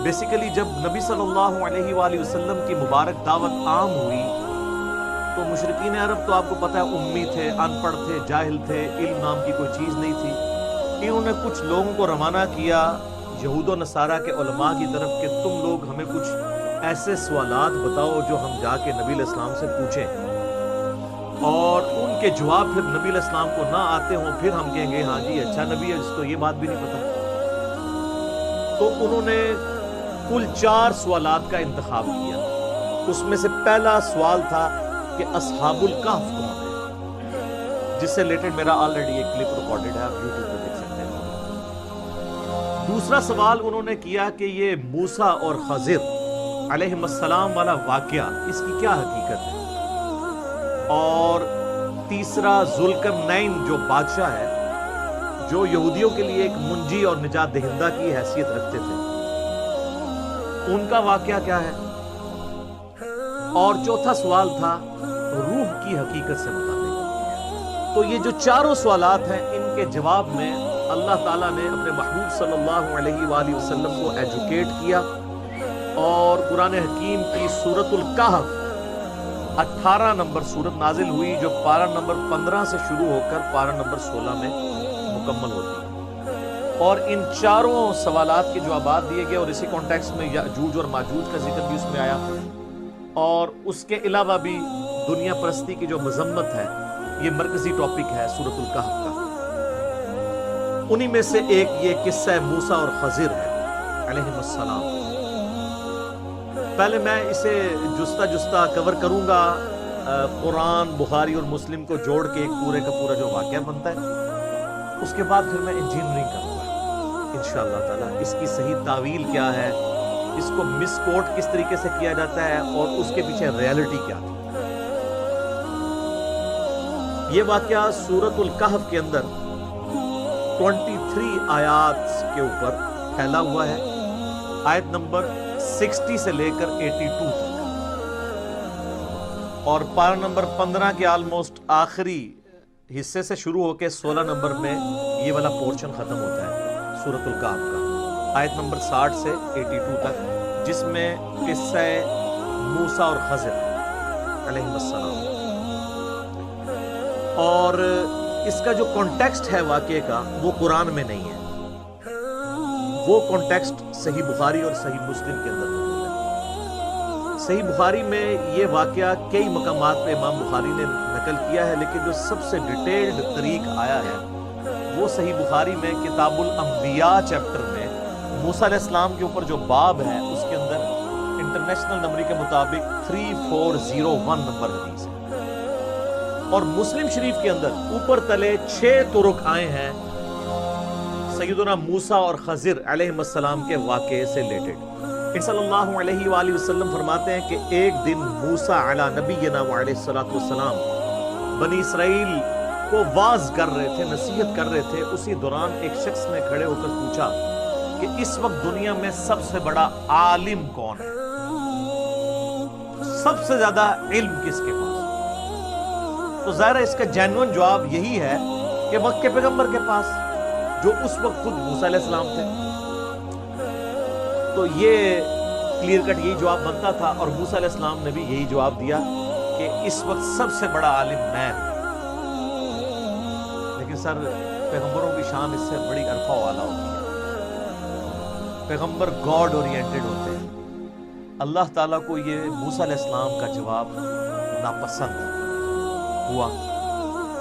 Basically جب نبی صلی اللہ علیہ وآلہ وسلم کی مبارک دعوت عام ہوئی تو مشرکین عرب تو آپ کو پتہ ہے امی تھے، ان پڑھ تھے، جاہل تھے، علم نام کی کوئی چیز نہیں تھی۔ انہوں نے کچھ لوگوں کو روانہ کیا یہود و نصارہ کے علماء کی طرف کہ تم لوگ ہمیں کچھ ایسے سوالات بتاؤ جو ہم جا کے نبی علیہ السلام سے پوچھیں، اور ان کے جواب پھر نبی علیہ السلام کو نہ آتے ہوں، پھر ہم کہیں گے ہاں جی اچھا نبی ہے جس کو یہ بات بھی نہیں پتہ۔ تو انہوں نے کل 4 سوالات کا انتخاب کیا۔ اس میں سے پہلا سوال تھا کہ اصحاب الکہف کون ہے، جس سے ریلیٹڈ میرا آلریڈی ایک کلپ ریکارڈڈ ہے، آپ یوٹیوب پہ دیکھ سکتے ہیں۔ دوسرا سوال انہوں نے کیا کہ یہ موسیٰ اور خضر علیہ السلام والا واقعہ اس کی کیا حقیقت ہے، اور تیسرا ذوالقرنین جو بادشاہ ہے جو یہودیوں کے لیے ایک منجی اور نجات دہندہ کی حیثیت رکھتے تھے، ان کا واقعہ کیا ہے، اور چوتھا سوال تھا روح کی حقیقت سے متعلق۔ تو یہ جو 4 سوالات ہیں ان کے جواب میں اللہ تعالیٰ نے اپنے محبوب صلی اللہ علیہ وآلہ وسلم کو ایجوکیٹ کیا، اور قرآن حکیم کی سورۃ الکہف 18 نمبر سورت نازل ہوئی جو پارہ نمبر 15 سے شروع ہو کر پارہ نمبر 16 میں مکمل ہوتی ہے، اور ان 4 سوالات کے جوابات دیے گئے، اور اسی کانٹیکس میں یاجوج اور ماجوج کا ذکر بھی اس میں آیا، اور اس کے علاوہ بھی دنیا پرستی کی جو مذمت ہے یہ مرکزی ٹاپک ہے سورۃ الکہف کا۔ انہی میں سے ایک یہ قصہ موسیٰ اور خضر ہے علیہ السلام۔ پہلے میں اسے جستہ جستہ کور کروں گا، قرآن، بخاری اور مسلم کو جوڑ کے ایک پورے کا پورا جو واقعہ بنتا ہے، اس کے بعد پھر میں انجینئرنگ کروں گا انشاءاللہ تعالیٰ، اس کی صحیح تعویل کیا ہے، اس کو مس کوٹ کس طریقے سے کیا جاتا ہے، اور اس کے پیچھے ریالٹی کیا تھی۔ یہ واقعہ سورۃ الکہف کے اندر 23 آیات کے اوپر پھیلا ہوا ہے، آیت نمبر 60 سے لے کر 82 تک، اور پارہ نمبر 15 کے آلموسٹ آخری حصے سے شروع ہو کے 16 نمبر میں یہ والا پورشن ختم ہوتا ہے سورۃ الکہف کا، آیت نمبر 60 سے 82 تک، جس میں قصہ موسیٰ اور خضر علیہ السلام، اور اس کا جو کانٹیکسٹ ہے واقعے کا وہ قرآن میں نہیں ہے، وہ کانٹیکسٹ صحیح بخاری اور صحیح مسلم کے اندر موجود ہے۔ صحیح بخاری میں یہ واقعہ کئی مقامات پہ امام بخاری نے نقل کیا ہے، لیکن جو سب سے ڈیٹیلڈ طریق آیا ہے وہ صحیح بخاری میں کتاب الانبیاء چیپٹر میں موسیٰ علیہ السلام کے اوپر جو باب ہے اس کے اندر انٹرنیشنل نمبر کے مطابق 3401 نمبر حدیث ہے، اور مسلم شریف کے اندر اوپر تلے 6 طرق آئے ہیں سیدنا موسیٰ اور خضر علیہ السلام کے واقعے سے ریلیٹڈ۔ صلی اللہ علیہ وآلہ وسلم فرماتے ہیں کہ ایک دن موسیٰ علی نبینا وعلیہ السلام بنی اسرائیل کو واعظ کر رہے تھے، نصیحت کر رہے تھے، اسی دوران ایک شخص نے کھڑے ہو کر پوچھا کہ اس وقت دنیا میں سب سے بڑا عالم کون ہے، سب سے زیادہ علم کس کے پاس؟ تو ظاہر ہے اس کا جینوئن جواب یہی ہے کہ وقت کے پیغمبر کے پاس، جو اس وقت خود موسیٰ علیہ السلام تھے۔ تو یہ کلیئر کٹ یہی جواب بنتا تھا، اور موسیٰ علیہ السلام نے بھی یہی جواب دیا کہ اس وقت سب سے بڑا عالم میں ہوں۔ لیکن سر پیغمبروں کی شان اس سے بڑی عرفہ والا ہوتی ہے، پیغمبر گاڈ اورینٹڈ ہوتے ہیں۔ اللہ تعالیٰ کو یہ موسیٰ علیہ السلام کا جواب ناپسند ہوا،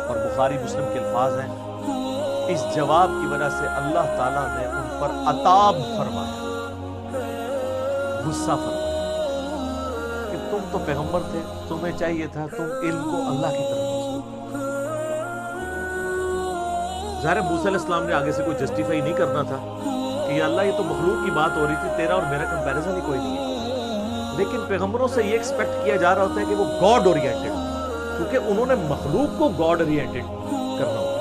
اور بخاری مسلم کے الفاظ ہیں اس جواب کی وجہ سے اللہ تعالیٰ نے ان پر عتاب فرمایا، غصہ فرمایا کہ تم تو پیغمبر تھے، تمہیں چاہیے تھا تم علم کو اللہ کی طرف منسوب۔ ظاہر موسیٰ علیہ السلام نے آگے سے کوئی جسٹیفائی نہیں کرنا تھا کہ یا اللہ یہ تو مخلوق کی بات ہو رہی تھی، تیرا اور میرا کمپیریزن ہی کوئی نہیں ہے، لیکن پیغمبروں سے یہ ایکسپیکٹ کیا جا رہا ہوتا ہے کہ وہ گاڈ اورینٹڈ، کیونکہ انہوں نے مخلوق کو گاڈ اورینٹڈ کرنا ہوتا ہے۔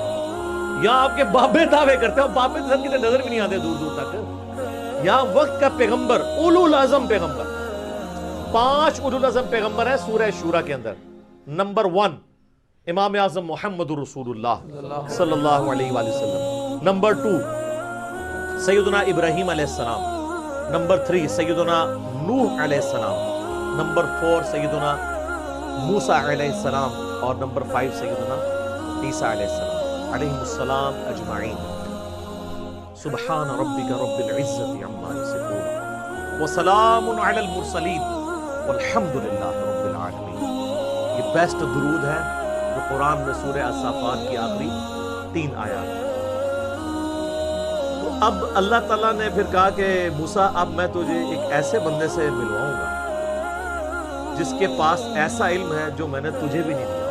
یہاں آپ کے بابے دعوے کرتے ہیں، بابے تو کتنے نظر بھی نہیں آتے دور دور تک۔ یہاں وقت کا پیغمبر، اولو العزم پیغمبر، 5 اولو العزم پیغمبر ہیں سورہ شورى کے اندر۔ نمبر 1 امام اعظم محمد رسول اللہ صلی اللہ علیہ وآلہ وسلم، نمبر 2 سیدنا ابراہیم علیہ السلام، نمبر 3 سیدنا نوح علیہ السلام، نمبر 4 سیدنا موسیٰ علیہ السلام، اور نمبر 5 سیدنا عیسیٰ علیہ السلام علیہم السلام اجمعین۔ سبحان ربک رب العزت عما یصفون وسلام علی المرسلین والحمد للہ رب العالمین۔ یہ بیسٹ درود ہے جو قرآن میں سورہ الصافات کی آخری 3 آیات۔ تو اب اللہ تعالیٰ نے پھر کہا کہ موسیٰ اب میں تجھے ایک ایسے بندے سے ملواؤں گا جس کے پاس ایسا علم ہے جو میں نے تجھے بھی نہیں دیا،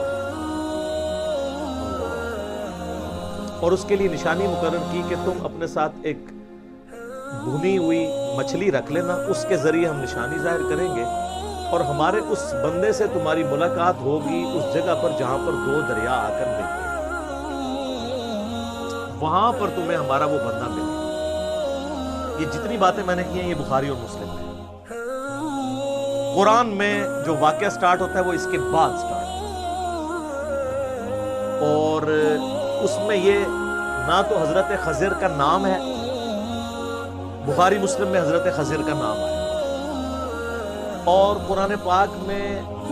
اور اس کے لیے نشانی مقرر کی کہ تم اپنے ساتھ ایک بھنی ہوئی مچھلی رکھ لینا، اس کے ذریعے ہم نشانی ظاہر کریں گے، اور ہمارے اس بندے سے تمہاری ملاقات ہوگی اس جگہ پر جہاں پر 2 دریا آ کر ملتے ہیں، وہاں پر تمہیں ہمارا وہ بندہ ملے۔ یہ جتنی باتیں میں نے کی ہیں یہ بخاری اور مسلم میں۔ قرآن میں جو واقعہ سٹارٹ ہوتا ہے وہ اس کے بعد سٹارٹ ہوتا ہے، اور اس میں یہ نہ تو حضرت خضر کا نام ہے، بخاری مسلم میں حضرت خضر کا نام ہے، اور قرآن پاک میں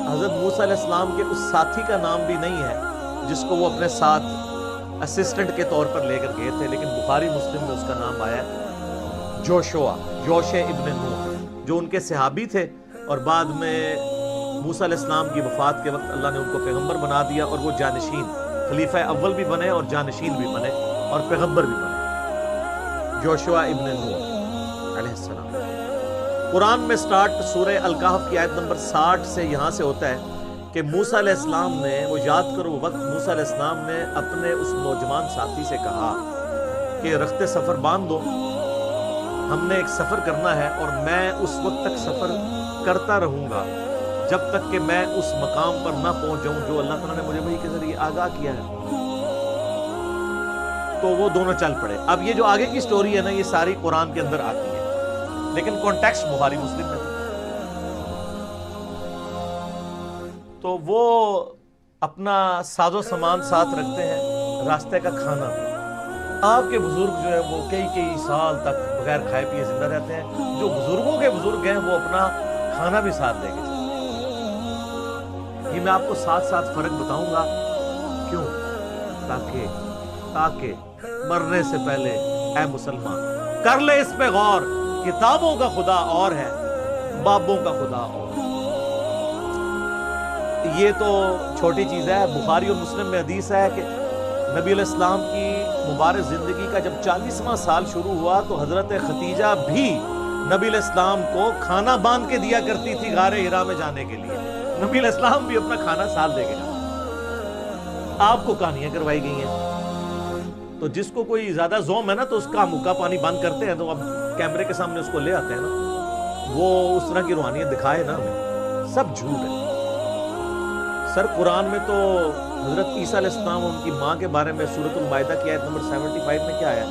حضرت موسیٰ علیہ السلام کے اس ساتھی کا نام بھی نہیں ہے جس کو وہ اپنے ساتھ اسسٹنٹ کے طور پر لے کر گئے تھے، لیکن بخاری مسلم میں اس کا نام آیا ہے یوشع ابن نون، جو ان کے صحابی تھے، اور بعد میں موسیٰ علیہ السلام کی وفات کے وقت اللہ نے ان کو پیغمبر بنا دیا، اور وہ جانشین خلیفہ اول بھی بنے اور جانشین بھی بنے اور پیغمبر بھی بنے، یوشع ابن نون علیہ السلام۔ قرآن میں سٹارٹ سورہ الکہف کی آیت نمبر 60 سے یہاں سے ہوتا ہے کہ موسیٰ علیہ السلام نے، وہ یاد کرو وقت موسیٰ علیہ السلام نے اپنے اس نوجوان ساتھی سے کہا کہ رخت سفر باندھ دو، ہم نے ایک سفر کرنا ہے، اور میں اس وقت تک سفر کرتا رہوں گا جب تک کہ میں اس مقام پر نہ پہنچ جاؤں جو اللہ تعالیٰ نے مجھے وحی کے ذریعے آگاہ کیا ہے۔ تو وہ دونوں چل پڑے۔ اب یہ جو آگے کی سٹوری ہے نا، یہ ساری قرآن کے اندر آتی ہے، لیکن کانٹیکسٹ بخاری مسلم میں تھا۔ تو وہ اپنا ساز و سامان ساتھ رکھتے ہیں، راستے کا کھانا بھی۔ آپ کے بزرگ جو ہے وہ کئی سال تک بغیر کھائے پیے زندہ رہتے ہیں، جو بزرگوں کے بزرگ ہیں وہ اپنا کھانا بھی ساتھ لے کے چلتے ہیں۔ یہ میں آپ کو ساتھ فرق بتاؤں گا، کیوں؟ تاکہ مرنے سے پہلے اے مسلمان کر لے اس پہ غور، کتابوں کا خدا اور ہے، بابوں کا خدا اور۔ یہ تو چھوٹی چیز ہے۔ بخاری اور مسلم میں حدیث ہے کہ نبی علیہ السلام کی مبارک زندگی کا جب 40واں سال شروع ہوا تو حضرت خدیجہ بھی نبی علیہ السلام کو کھانا باندھ کے دیا کرتی تھی غار حرا میں جانے کے لیے۔ نبی علیہ السلام بھی اپنا کھانا ساتھ لے کے جاتے۔ آپ کو کہانیاں کروائی گئی ہیں، تو جس کو کوئی زیادہ زوم ہے نا تو اس کا مکہ پانی بند کرتے ہیں، تو اب کیمرے کے سامنے اس کو لے آتے ہیں نا، وہ اس طرح کی روحانیت دکھائے نا ہمیں، سب جھوٹ ہے۔ سر قرآن میں تو حضرت عیسیٰ علیہ السلام اور ان کی ماں کے بارے میں سورۃ المائدہ کی آیت نمبر 75 میں کیا ہے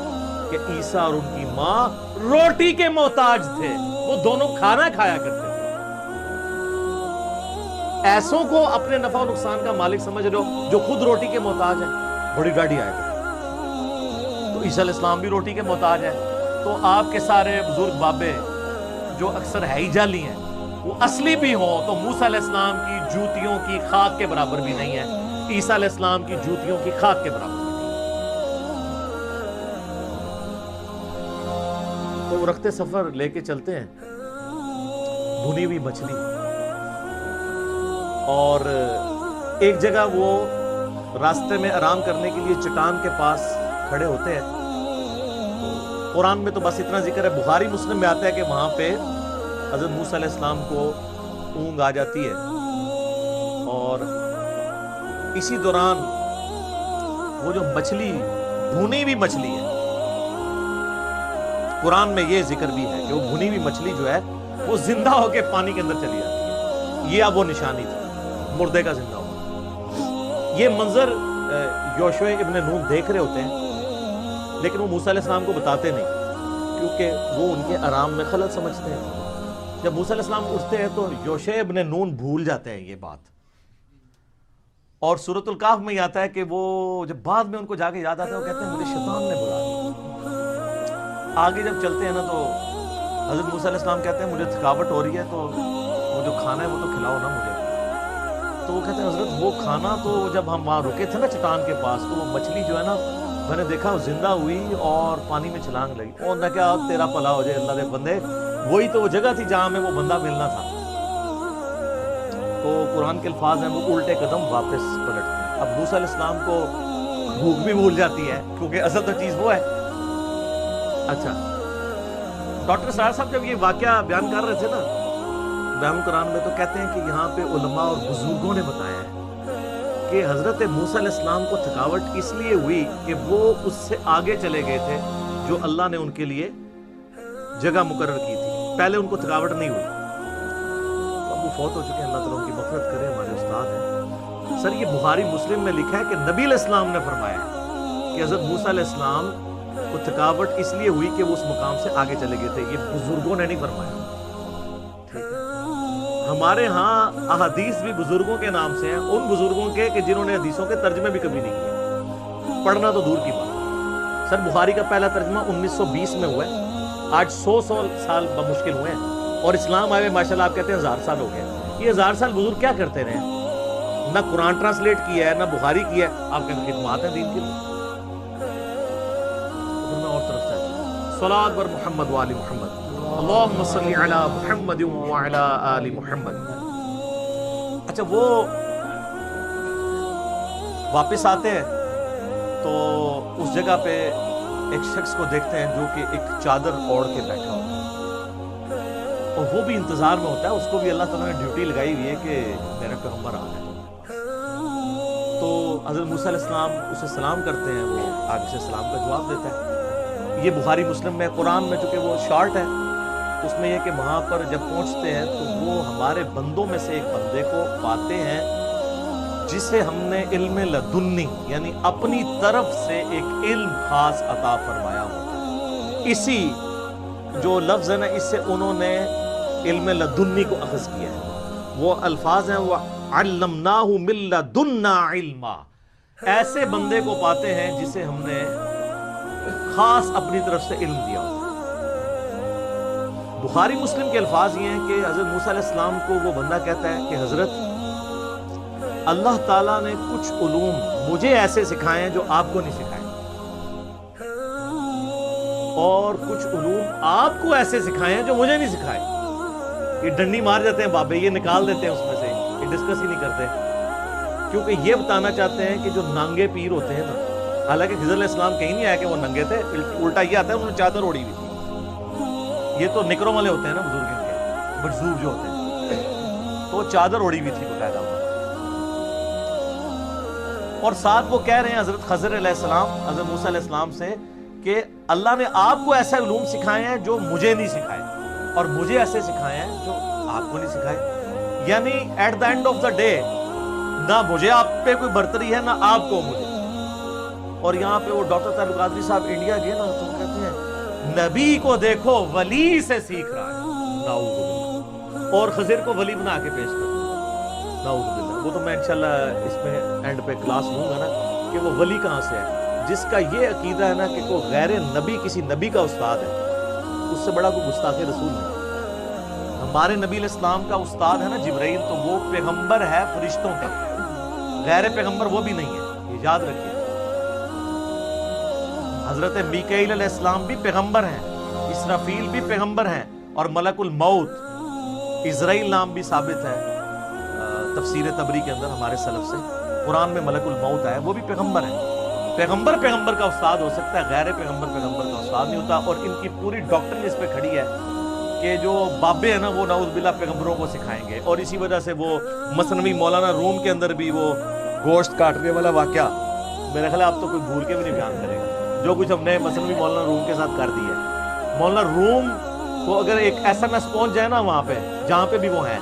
کہ عیسیٰ اور ان کی ماں روٹی کے محتاج تھے، وہ دونوں کھانا کھایا کرتے تھے۔ ایسوں کو اپنے نفع و نقصان کا مالک سمجھ رہے ہو جو خود روٹی کے محتاج ہیں، بڑی ڈاڈی آئے تھے۔ تو عیسیٰ علیہ السلام بھی روٹی کے محتاج ہیں، تو آپ کے سارے بزرگ بابے جو اکثر ہے ہی جعلی ہیں، وہ اصلی بھی ہوں تو موسیٰ علیہ السلام کی جوتیوں کی خاک کے برابر بھی نہیں ہے، عیسیٰ علیہ السلام کی جوتیوں کی خاک کے برابر بھی نہیں ہے۔ تو وہ رخت سفر لے کے چلتے ہیں، بھنی ہوئی مچھلی، اور ایک جگہ وہ راستے میں آرام کرنے کے لیے چٹان کے پاس کھڑے ہوتے ہیں۔ قرآن میں تو بس اتنا ذکر ہے، بخاری مسلم میں آتا ہے کہ وہاں پہ حضرت موسیٰ علیہ السلام کو اونگ آ جاتی ہے، اور اسی دوران وہ جو مچھلی بھونی ہوئی مچھلی ہے، قرآن میں یہ ذکر بھی ہے کہ وہ بھونی ہوئی مچھلی جو ہے وہ زندہ ہو کے پانی کے اندر چلی جاتی ہے۔ یہ اب وہ نشانی تھی مردے کا زندہ ہوا۔ یہ منظر یوشع ابن نون دیکھ رہے ہوتے ہیں، لیکن وہ موسیٰ علیہ السلام کو بتاتے نہیں، کیونکہ وہ ان کے آرام میں خلل سمجھتے ہیں۔ جب موسیٰ علیہ السلام اٹھتے ہیں تو یوشع ابن نون بھول جاتے ہیں یہ بات، اور سورۃ الکہف میں یہ آتا ہے کہ وہ جب بعد میں ان کو جا کے یاد آتا ہے وہ کہتے ہیں مجھے شیطان نے بلا دیا۔ آگے جب چلتے ہیں نا تو حضرت موسیٰ علیہ السلام کہتے ہیں مجھے تھکاوٹ ہو رہی ہے تو وہ جو کھانا ہے وہ تو کھلاؤ نا مجھے. تو وہ کہتے ہیں حضرت وہ کھانا تو جب ہم وہاں رکے تھے نا چٹان کے پاس تو وہ مچھلی جو ہے نا میں نے دیکھا وہ زندہ ہوئی اور پانی میں چھلانگ لگی. اور نہ کیا تیرا بھلا ہو جائے اللہ دے بندے, وہی تو وہ جگہ تھی جہاں میں وہ بندہ ملنا تھا. تو قرآن کے الفاظ ہیں وہ الٹے قدم واپس پلٹتے ہیں. اب موسیٰ علیہ السلام کو بھوک بھی بھول جاتی ہے کیونکہ اصل تو چیز وہ ہے. اچھا ڈاکٹر سرار صاحب جب یہ واقعہ بیان کر رہے تھے نا بیان قرآن میں, تو کہتے ہیں کہ یہاں پہ علماء اور بزرگوں نے بتایا ہے کہ حضرت موسیٰ علیہ السلام کو تھکاوٹ اس لیے ہوئی کہ وہ اس سے آگے چلے گئے تھے جو اللہ نے ان کے لیے جگہ مقرر کی تھی. پہلے ان کو تھکاوٹ نہیں ہوئی. اب وہ فوت ہو چکے ہیں, اللہ تعالیٰ ان کی مغفرت کرے, ہمارے استاد ہیں. سر یہ بخاری مسلم میں لکھا ہے کہ نبی علیہ السلام نے فرمایا ہے کہ حضرت موسیٰ علیہ السلام کو تھکاوٹ اس لیے ہوئی کہ وہ اس مقام سے آگے چلے گئے تھے. یہ بزرگوں نے نہیں فرمایا. ہمارے ہاں احادیث بھی بزرگوں کے نام سے ہیں, ان بزرگوں کے کہ جنہوں نے حدیثوں کے ترجمے بھی کبھی نہیں کیے, پڑھنا تو دور کی بات. سر بخاری کا پہلا ترجمہ 1920 میں ہوا ہے. آج 100 سال بمشکل ہوئے ہیں اور اسلام آئے ماشاءاللہ آپ کہتے ہیں 1000 سال ہو گئے. یہ 1000 سال بزرگ کیا کرتے رہے ہیں؟ نہ قرآن ٹرانسلیٹ کیا ہے, نہ بخاری کیا ہے. آپ کے خدمات ہیں دین کے لیے. پھر میں اور طرف سے صلوات بر محمد و آل محمد, اللہم صلی علی محمد و علی آل محمد. اچھا وہ واپس آتے ہیں تو اس جگہ پہ ایک شخص کو دیکھتے ہیں جو کہ ایک چادر اوڑھ کے بیٹھا ہوتا ہے اور وہ بھی انتظار میں ہوتا ہے. اس کو بھی اللہ تعالیٰ نے ڈیوٹی لگائی ہوئی ہے کہ میرا پیغمبر آ ہے. تو حضرت موسیٰ علیہ السلام اسے سلام کرتے ہیں, وہ آگے سے سلام کا جواب دیتا ہے. یہ بخاری مسلم میں, قرآن میں چونکہ وہ شارٹ ہے اس میں یہ کہ وہاں پر جب پہنچتے ہیں تو وہ ہمارے بندوں میں سے ایک بندے کو پاتے ہیں جسے ہم نے علم لدنی یعنی اپنی طرف سے ایک علم خاص عطا فرمایا ہوتا ہے. اسی جو لفظ ہے نا اس سے انہوں نے علم لدنی کو اخذ کیا ہے. وہ الفاظ ہیں وہ علمناہ من لدنا علما. ایسے بندے کو پاتے ہیں جسے ہم نے خاص اپنی طرف سے علم دیا ہوتا ہے. بخاری مسلم کے الفاظ یہ ہیں کہ حضرت موسیٰ علیہ السلام کو وہ بندہ کہتا ہے کہ حضرت اللہ تعالیٰ نے کچھ علوم مجھے ایسے سکھائے ہیں جو آپ کو نہیں سکھائے, اور کچھ علوم آپ کو ایسے سکھائے ہیں جو مجھے نہیں سکھائے. یہ ڈنڈی مار جاتے ہیں بابے, یہ نکال دیتے ہیں اس میں سے, یہ ڈسکس ہی نہیں کرتے, کیونکہ یہ بتانا چاہتے ہیں کہ جو ننگے پیر ہوتے ہیں نا, حالانکہ خضر علیہ السلام کہیں نہیں آیا کہ وہ ننگے تھے, الٹا یہ آتا ہے انہوں نے چادر اوڑھی ہوئی تھی. یہ تو نکروں والے ہوتے ہیں نا بزرگ کے, بزرگ جو ہوتے ہیں, تو چادر اوڑھی ہوئی تھی باقاعدہ. اور ساتھ وہ کہہ رہے ہیں حضرت خضر علیہ السلام حضرت موسیٰ علیہ السلام سے کہ اللہ نے آپ کو ایسے علوم سکھائے ہیں جو مجھے نہیں سکھائے, اور مجھے ایسے سکھائے ہیں جو آپ کو نہیں سکھائے. یعنی at the end of the day نہ مجھے آپ پہ کوئی برتری ہے نہ آپ کو مجھے. اور یہاں پہ وہ ڈاکٹر طارق قادری صاحب انڈیا گئے نا تو کہتے ہیں نبی کو دیکھو ولی سے سیکھ رہا ہے, نعوذ باللہ, اور خضر کو ولی بنا کے پیش کرتے ہیں, نعوذ باللہ. وہ تو میں انشاءاللہ اس میں اینڈ پہ کلاس لوں گا نا کہ وہ ولی کہاں سے ہے. جس کا یہ عقیدہ ہے نا کہ کوئی غیر نبی کسی نبی کا استاد ہے, اس سے بڑا کوئی گستاخ رسول نہیں. ہمارے نبی علیہ السلام کا استاد ہے نا جبرائیل, تو وہ پیغمبر ہے فرشتوں کا, غیر پیغمبر وہ بھی نہیں ہے, یہ یاد رکھیے. حضرت میکائیل علیہ السلام بھی پیغمبر ہیں, اسرافیل بھی پیغمبر ہیں, اور ملک الموت اسرائیل نام بھی ثابت ہے تفسیر تبری کے اندر ہمارے سلف سے. قرآن میں ملک الموت ہے, وہ بھی پیغمبر ہیں. پیغمبر پیغمبر کا استاد ہو سکتا ہے, غیر پیغمبر پیغمبر کا استاد نہیں ہوتا. اور ان کی پوری ڈاکٹرن اس پہ کھڑی ہے کہ جو بابے ہیں نا وہ نعوذ باللہ پیغمبروں کو سکھائیں گے. اور اسی وجہ سے وہ مثنوی مولانا روم کے اندر بھی وہ گوشت کاٹنے والا واقعہ, میرا خیال آپ تو کوئی بھول کے بھی نہیں بیان کرے گا جو کچھ ہم نے مثنوی مولانا روم کے ساتھ کر دی ہے. مولانا روم کو اگر ایک ایسا میس پہنچ جائے نا وہاں پہ جہاں پہ بھی وہ ہیں,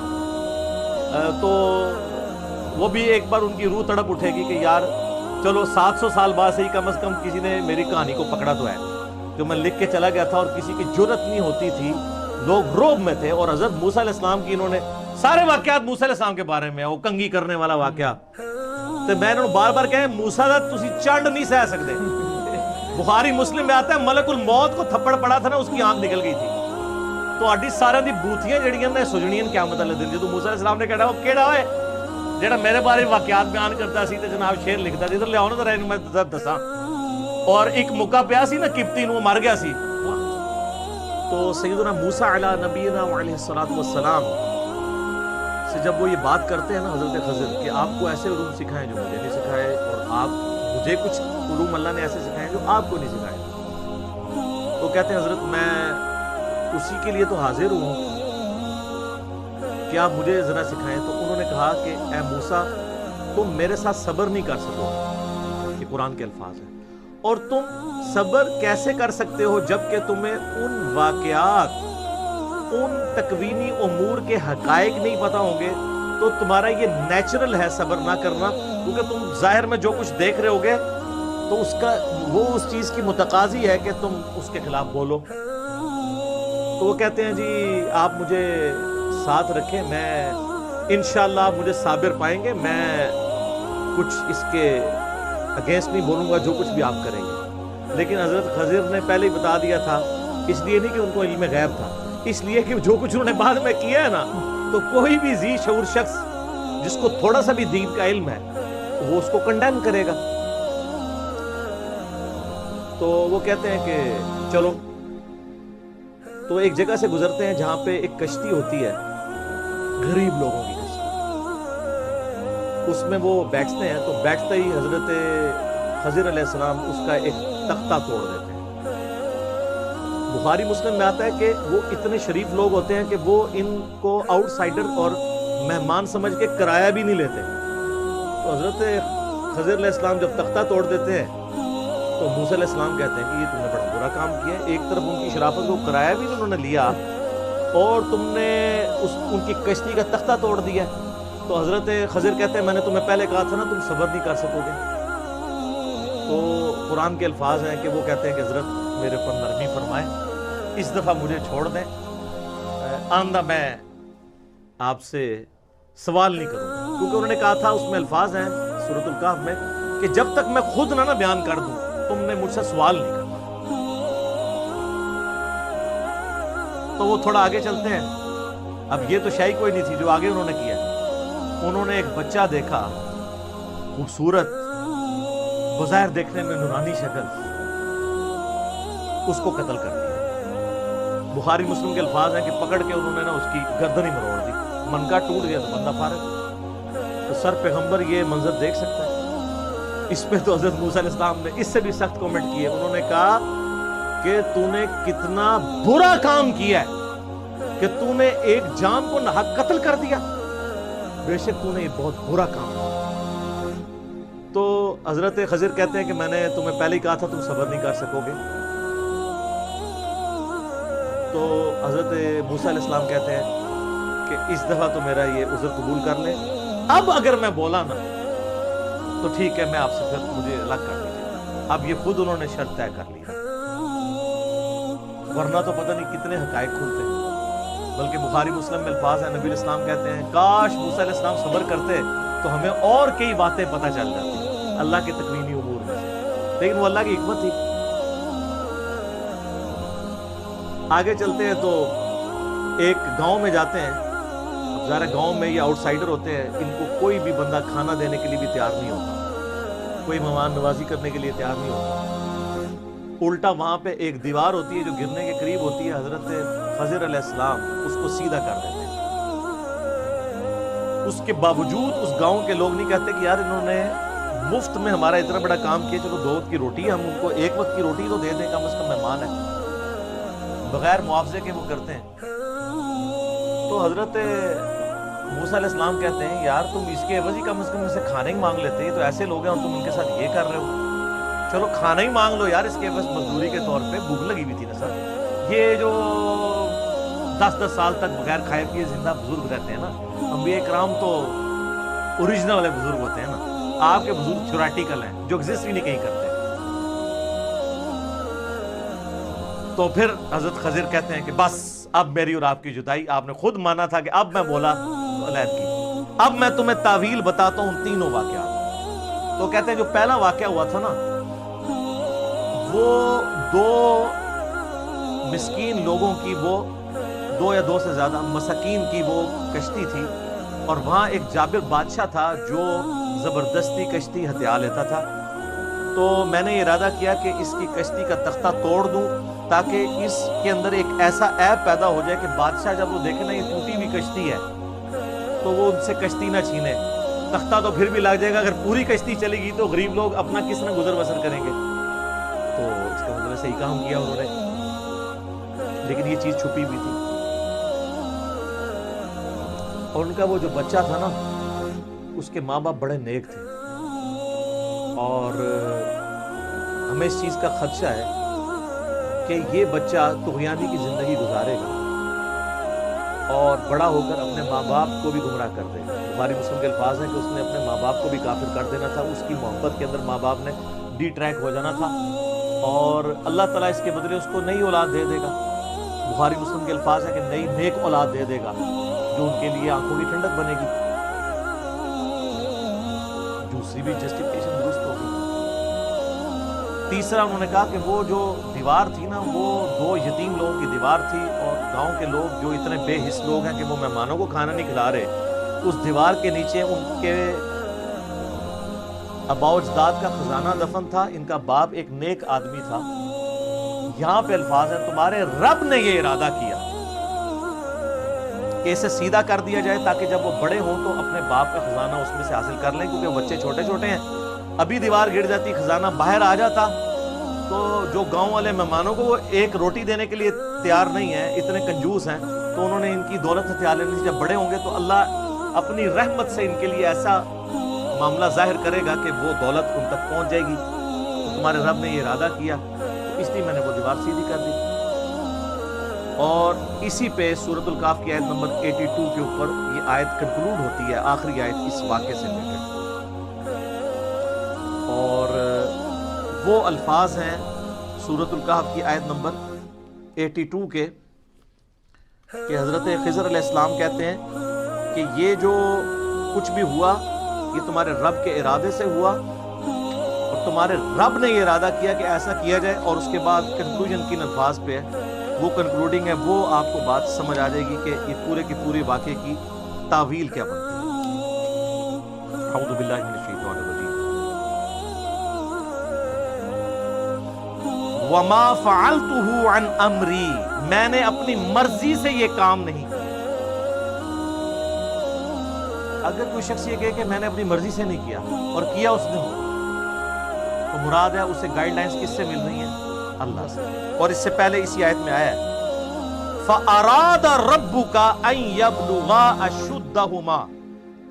تو وہ بھی ایک بار ان کی روح تڑپ اٹھے گی کہ یار چلو 700 سال بعد سے ہی کم از کم کسی نے میری کہانی کو پکڑا تو ہے. جو میں لکھ کے چلا گیا تھا اور کسی کی جرت نہیں ہوتی تھی, لوگ روب میں تھے. اور حضرت موسیٰ علیہ السلام کی انہوں نے سارے واقعات موسیٰ علیہ السلام کے بارے میں, وہ کنگھی کرنے والا واقعہ, تو میں انہوں نے بار بار کہا موسیٰ دا تسی چنڈ نہیں سہ سکتے, بخاری مسلم میں آتا ہے ملک الموت کو تھپڑ پڑا تھا نا، اس کی آنکھ نکل گئی تھی. تو آڈی سارے دی بوتیاں جڑیاں نے سجنیاں قیامت والے دن. جدوں موسیٰ علیہ السلام نے کہا وہ کیڑا ہوئے جڑا میرے بارے واقعات بیان کرتا سی تے جناب شعر لکھتا سی، ادھر لے آؤ نا ذرا میں دساں. اور ایک موقع پیا سی نا قبطی نو مر گیا سی. تو سیدنا موسیٰ علیہ نبینا علیہ السلام سے جب وہ یہ بات کرتے ہیں نا حضرت خضر کہ آپ کو ایسے علوم سکھائیں جو مجھے نہیں سکھائے، اور آپ مجھے کچھ علوم اللہ نے ایسے سکھائے جو آپ کو نہیں سکھائے. تو کہتے ہیں حضرت میں اسی کے لیے تو حاضر ہوں کہ آپ مجھے ذرا سکھائیں. تو انہوں نے کہا کہ اے موسیٰ تم میرے ساتھ صبر نہیں کر سکو، یہ قرآن کے الفاظ ہیں، اور تم صبر کیسے کر سکتے ہو جب کہ تمہیں ان واقعات، ان تکوینی امور کے حقائق نہیں پتہ ہوں گے. تو تمہارا یہ نیچرل ہے صبر نہ کرنا، کیونکہ تم ظاہر میں جو کچھ دیکھ رہے ہوگے تو اس کا وہ اس چیز کی متقاضی ہے کہ تم اس کے خلاف بولو. تو وہ کہتے ہیں جی آپ مجھے ساتھ رکھیں، میں انشاءاللہ آپ مجھے صابر پائیں گے، میں کچھ اس کے اگینسٹ نہیں بولوں گا جو کچھ بھی آپ کریں گے. لیکن حضرت خضر نے پہلے ہی بتا دیا تھا، اس لیے نہیں کہ ان کو علم غیب تھا، اس لیے کہ جو کچھ انہوں نے بعد میں کیا ہے نا، تو کوئی بھی ذی شعور شخص جس کو تھوڑا سا بھی دین کا علم ہے وہ اس کو کنڈیم کرے گا. تو وہ کہتے ہیں کہ چلو. تو ایک جگہ سے گزرتے ہیں جہاں پہ ایک کشتی ہوتی ہے، غریب لوگوں کی کشتی. اس میں وہ بیٹھتے ہیں، تو بیٹھتے ہی حضرت خضر علیہ السلام اس کا ایک تختہ توڑ دیتے ہیں. بخاری مسلم میں آتا ہے کہ وہ اتنے شریف لوگ ہوتے ہیں کہ وہ ان کو آؤٹ سائڈر اور مہمان سمجھ کے کرایہ بھی نہیں لیتے. تو حضرت خضر علیہ السلام جب تختہ توڑ دیتے ہیں تو موسیٰ علیہ السلام کہتے ہیں کہ یہ تم نے بڑا برا کام کیا ہے. ایک طرف ان کی شرافت کو کرایہ بھی انہوں نے لیا اور تم نے ان کی کشتی کا تختہ توڑ دیا. تو حضرت خضر کہتے ہیں میں نے تمہیں پہلے کہا تھا نا تم صبر نہیں کر سکو گے. تو قرآن کے الفاظ ہیں کہ وہ کہتے ہیں کہ حضرت میرے پر نرمی فرمائیں، اس دفعہ مجھے چھوڑ دیں، آئندہ میں آپ سے سوال نہیں کروں گا. کیونکہ انہوں نے کہا تھا، اس میں الفاظ ہیں سورۃ الکہف میں کہ جب تک میں خود نہ بیان کر دوں تم نے مجھ سے سوال نہیں کرنا. تو وہ تھوڑا آگے چلتے ہیں. اب یہ تو شاہی کوئی نہیں تھی جو آگے انہوں نے کیا. انہوں نے ایک بچہ دیکھا، خوبصورت، بظاہر دیکھنے میں نورانی شکل، اس کو قتل کر دیا. بخاری مسلم کے الفاظ ہیں کہ پکڑ کے انہوں نے نا اس کی گردن ہی مروڑ دی، منکا ٹوٹ گیا تو بندہ فارغ. تو سر پیغمبر یہ منظر دیکھ سکتا ہے؟ اس پہ تو حضرت موسیٰ علیہ السلام نے اس سے بھی سخت کومنٹ کیے. انہوں نے کہا کہ تو نے کتنا برا کام کیا ہے کہ تو نے ایک جان کو ناحق قتل کر دیا، بے شک تو نے یہ بہت برا کام کیا. تو حضرت خضر کہتے ہیں کہ میں نے تمہیں پہلے ہی کہا تھا تم صبر نہیں کر سکو گے. تو حضرت موسیٰ علیہ السلام کہتے ہیں کہ اس دفعہ تو میرا یہ عذر قبول کر لیں، اب اگر میں بولا نا تو ٹھیک ہے، میں آپ سے پھر مجھے الگ کر دیجیے. اب یہ خود انہوں نے شرط طے کر لیا، ورنہ تو پتہ نہیں کتنے حقائق کھلتے. بلکہ بخاری مسلم میں الفاظ ہیں، نبی علیہ السلام کہتے ہیں کاش موسیٰ علیہ السلام صبر کرتے تو ہمیں اور کئی باتیں پتہ چل جاتی اللہ کے تکوینی امور میں. لیکن وہ اللہ کی حکمت تھی. آگے چلتے ہیں تو ایک گاؤں میں جاتے ہیں. اب ظاہر گاؤں میں یہ آؤٹ سائڈر ہوتے ہیں، ان کو کوئی بھی بندہ کھانا دینے کے لیے بھی تیار نہیں ہوتا، کوئی مہمان نوازی کرنے کے لیے تیار نہیں ہوتا. الٹا وہاں پہ ایک دیوار ہوتی ہے جو گرنے کے قریب ہوتی ہے. حضرت خضر علیہ السلام اس کو سیدھا کر دیتے ہیں. اس کے باوجود اس گاؤں کے لوگ نہیں کہتے کہ یار انہوں نے مفت میں ہمارا اتنا بڑا کام کیا، چلو 2 وقت کی روٹی ہم ان کو 1 وقت کی روٹی تو دے دیں، کم از کم مہمان ہے. بغیر معاوضے کے وہ کرتے ہیں. تو حضرت موسیٰ علیہ السلام کہتے ہیں یار تم اس کے عوض ہی کم از کم ان سے کھانے ہی مانگ لیتے. یہ تو ایسے لوگ ہیں اور تم ان کے ساتھ یہ کر رہے ہو. چلو کھانا ہی مانگ لو یار، اس کے عوض مزدوری کے طور پہ. بھوک لگی ہوئی تھی نا سر. یہ جو 10-10 سال تک بغیر کھائے پیے زندہ بزرگ رہتے ہیں نا، انبیاء کرام تو اوریجنل والے بزرگ ہوتے ہیں نا. آپ کے بزرگ تھیوریٹیکل ہیں جو ایگزسٹ بھی نہیں کہیں کرتے. تو پھر حضرت خضر کہتے ہیں کہ بس اب میری اور آپ کی جدائی، آپ نے خود مانا تھا کہ اب میں بولا تو علیحدگی. اب میں تمہیں تعویل بتاتا ہوں 3 واقعات. تو کہتے ہیں جو پہلا واقعہ ہوا تھا نا وہ دو مسکین لوگوں کی، وہ دو یا دو سے زیادہ مساکین کی وہ کشتی تھی، اور وہاں ایک جابر بادشاہ تھا جو زبردستی کشتی ہتھیا لیتا تھا. تو میں نے ارادہ کیا کہ اس کی کشتی کا تختہ توڑ دوں تاکہ اس کے اندر ایک ایسا عیب پیدا ہو جائے کہ بادشاہ جب وہ دیکھے نا یہ ٹوٹی ہوئی کشتی ہے تو وہ ان سے کشتی نہ چھینے. تختہ تو پھر بھی لگ جائے گا، اگر پوری کشتی چلے گی تو غریب لوگ اپنا کس طرح گزر بسر کریں گے. تو اس کا مطلب صحیح کام کیا انہوں نے، لیکن یہ چیز چھپی بھی تھی. اور ان کا وہ جو بچہ تھا نا، اس کے ماں باپ بڑے نیک تھے، اور ہمیں اس چیز کا خدشہ ہے کہ یہ بچہ طغیانی کی زندگی گزارے گا اور بڑا ہو کر اپنے ماں باپ کو بھی گمراہ کر دے گا. بخاری مسلم کے الفاظ ہیں کہ اس نے اپنے ماں باپ کو بھی کافر کر دینا تھا. اس کی محبت کے اندر ماں باپ نے ڈی ٹریک ہو جانا تھا، اور اللہ تعالیٰ اس کے بدلے اس کو نئی اولاد دے دے گا. بخاری مسلم کے الفاظ ہیں کہ نئی نیک اولاد دے دے گا جو ان کے لیے آنکھوں کی ٹھنڈک بنے گی. دوسری بھی جسٹیفیکیشن درست ہوگی. تیسرا انہوں نے کہا کہ وہ جو دیوار تھی نا، وہ دو یتیم لوگوں کی دیوار تھی، اور گاؤں کے لوگ جو اتنے بے حس لوگ ہیں کہ وہ مہمانوں کو کھانا نہیں کھلا رہے، اس دیوار کے نیچے ان کے آباء و اجداد کا خزانہ دفن تھا. ان کا باپ ایک نیک آدمی تھا. یہاں پہ الفاظ ہیں تمہارے رب نے یہ ارادہ کیا کہ اسے سیدھا کر دیا جائے تاکہ جب وہ بڑے ہوں تو اپنے باپ کا خزانہ اس میں سے حاصل کر لیں، کیونکہ وہ بچے چھوٹے چھوٹے ہیں. ابھی دیوار گر جاتی، خزانہ باہر آ جاتا، تو جو گاؤں والے مہمانوں کو وہ ایک روٹی دینے کے لیے تیار نہیں ہیں، اتنے کنجوس ہیں، تو انہوں نے ان کی دولت ہتھیار لینی تھی. جب بڑے ہوں گے تو اللہ اپنی رحمت سے ان کے لیے ایسا معاملہ ظاہر کرے گا کہ وہ دولت ان تک پہنچ جائے گی. تو تمہارے رب نے یہ ارادہ کیا، تو اس لیے میں نے وہ دیوار سیدھی کر دی. اور اسی پہ سورۃ الکاف کی آیت نمبر 82 کے اوپر یہ آیت کنکلوڈ ہوتی ہے، آخری آیت اس واقعے سے ریلیٹڈ. اور وہ الفاظ ہیں سورۃ الکہف کی آیت نمبر 82 کے کہ حضرت خضر علیہ السلام کہتے ہیں کہ یہ جو کچھ بھی ہوا یہ تمہارے رب کے ارادے سے ہوا، اور تمہارے رب نے یہ ارادہ کیا کہ ایسا کیا جائے. اور اس کے بعد کنکلوژن کن الفاظ پہ ہے، وہ کنکلوڈنگ ہے، وہ آپ کو بات سمجھ آ جائے گی کہ یہ پورے کی پوری واقعے کی تعویل کیا بنتی ہے. اعوذ باللہ من الشیطان الرجیم. وَمَا فَعَلْتُهُ عَنْ أَمْرِي، میں نے اپنی مرضی سے یہ کام نہیں کیا. اگر کوئی شخص یہ کہے کہ میں نے اپنی مرضی سے نہیں کیا اور کیا اس نے تو مراد ہے اسے گائیڈ لائنز کس سے مل رہی ہیں؟ اللہ سے. اور اس سے پہلے اسی آیت میں آیا ہے فَأَرَادَ رَبُّكَ أَن يَبْلُغَا أَشُدَّهُمَا،